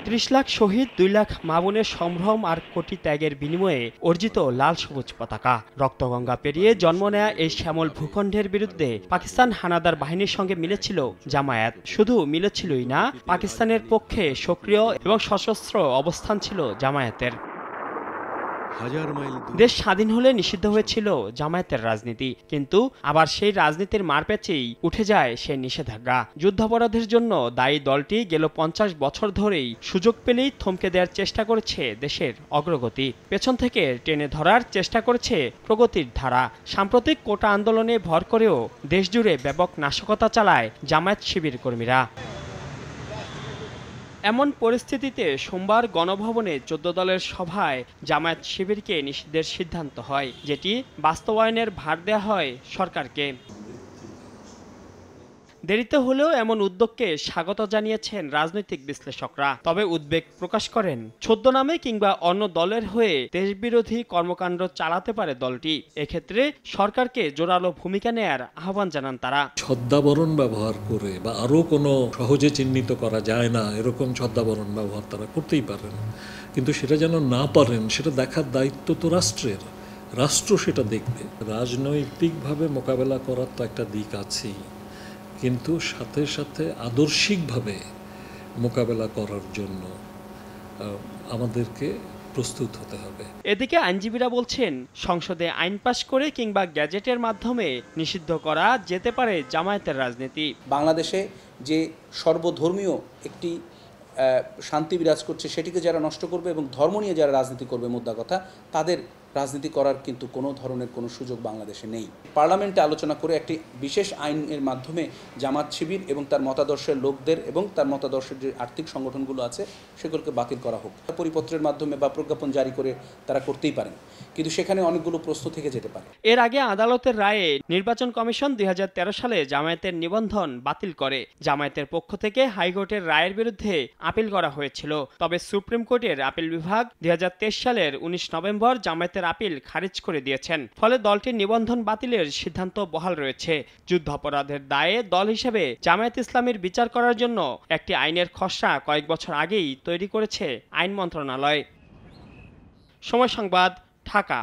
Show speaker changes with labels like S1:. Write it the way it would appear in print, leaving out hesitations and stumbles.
S1: ৩০ লাখ শহীদ, ২ লাখ মা বোনের সম্ভ্রম আর কোটি ত্যাগের বিনিময়ে অর্জিত লাল সবুজ পতাকা। রক্তগঙ্গা পেরিয়ে জন্ম নেয়া এই শ্যামল ভূখণ্ডের বিরুদ্ধে পাকিস্তান হানাদার বাহিনীর সঙ্গে মিলেছিল জামায়াত। শুধু মিলেছিলই না, পাকিস্তানের পক্ষে সক্রিয় এবং সশস্ত্র অবস্থান ছিল জামায়াতের। দেশ স্বাধীন হলে নিষিদ্ধ হয়েছিল জামায়াতের রাজনীতি, কিন্তু আবার সেই রাজনীতির মারপ্যাচেই উঠে যায় সেই নিষেধাজ্ঞা। যুদ্ধাপরাধের জন্য দায়ী দলটি গেল ৫০ বছর ধরেই সুযোগ পেলেই থমকে দেওয়ার চেষ্টা করেছে দেশের অগ্রগতি, পেছন থেকে টেনে ধরার চেষ্টা করেছে প্রগতির ধারা। সাম্প্রতিক কোটা আন্দোলনে ভর করেও দেশজুড়ে ব্যাপক নাশকতা চালায় জামায়াত শিবির কর্মীরা। এমন পরিস্থিতিতে সোমবার গণভবনে ১৪ দলের সভায় জামায়াত শিবিরকে নিষিদ্ধের সিদ্ধান্ত হয়, যেটি বাস্তবায়নের ভার দেয়া হয় সরকারকে। দেরিতে হলেও এমন উদ্যোগকে স্বাগত জানিয়েছেন রাজনৈতিক বিশ্লেষকরা। তবে উদ্বেগ প্রকাশ করেন, ছদ্মনামে কিংবা অন্য দলের হয়ে দেশবিরোধী কর্মকাণ্ড চালাতে পারে দলটি। এক্ষেত্রে সরকারকে জোরালো ভূমিকা নেয়ার আহ্বান জানান তারা।
S2: ছদ্মাবরণ ব্যবহার করে বা আরও কোনো সহজে চিহ্নিত করা যায় না এরকম ছদ্মাবরণ ব্যবহার তারা করতেই পারেন, কিন্তু সেটা যেন না পারেন সেটা দেখার দায়িত্ব তো রাষ্ট্রের। রাষ্ট্র সেটা দেখবে। রাজনৈতিকভাবে মোকাবেলা করার তো একটা দিক আছেই, কিন্তু সাথে সাথে আদর্শিকভাবে মোকাবেলা করার জন্য আমাদেরকে প্রস্তুত হতে হবে।
S1: এদিকে আইনজীবীরা বলছেন, সংসদে আইন পাশ করে কিংবা গ্যাজেটের মাধ্যমে নিষিদ্ধ করা যেতে পারে জামায়াতের রাজনীতি।
S3: বাংলাদেশে যে সর্বধর্মীয় একটি শান্তি বিরাজ করছে সেটিকে যারা নষ্ট করবে এবং ধর্ম নিয়ে যারা রাজনীতি করবে, মোদ্দা কথা, তাদের রাজনীতি করার কিন্তু কোনো ধরনের কোনো সুযোগ বাংলাদেশে নেই। পার্লামেন্টে আলোচনা করে একটি বিশেষ আইনের মাধ্যমে জামাত শিবির এবং তার মতাদর্শের লোকদের এবং তার মতাদর্শের যে আর্থিক সংগঠনগুলো আছে সেগুলোকে বাতিল করা হোক। পরিপত্রের মাধ্যমে বা প্রজ্ঞাপন জারি করে তারা করতেই পারেন, কিন্তু সেখানে অনেকগুলো প্রশ্ন থেকে যেতে পারে।
S1: এর আগে আদালতের রায়ে নির্বাচন কমিশন ২০১৩ সালে জামায়াতের নিবন্ধন বাতিল করে। জামায়াতের পক্ষ থেকে হাইকোর্টের রায়ের বিরুদ্ধে আপিল করা হয়েছিল। তবে সুপ্রিম কোর্টের আপিল বিভাগ ২০২৩ সালের ১৯ নভেম্বর জামায়াতের আপিল খারিজ করে দিয়েছেন। ফলে দলটির নিবন্ধন বাতিলের সিদ্ধান্ত বহাল রয়েছে। যুদ্ধাপরাধের দায়ে দল হিসেবে জামায়াত ইসলামীর বিচার করার জন্য একটি আইনের খসড়া কয়েক বছর আগেই তৈরি করেছে আইন মন্ত্রণালয়। সময় সংবাদ, ঢাকা।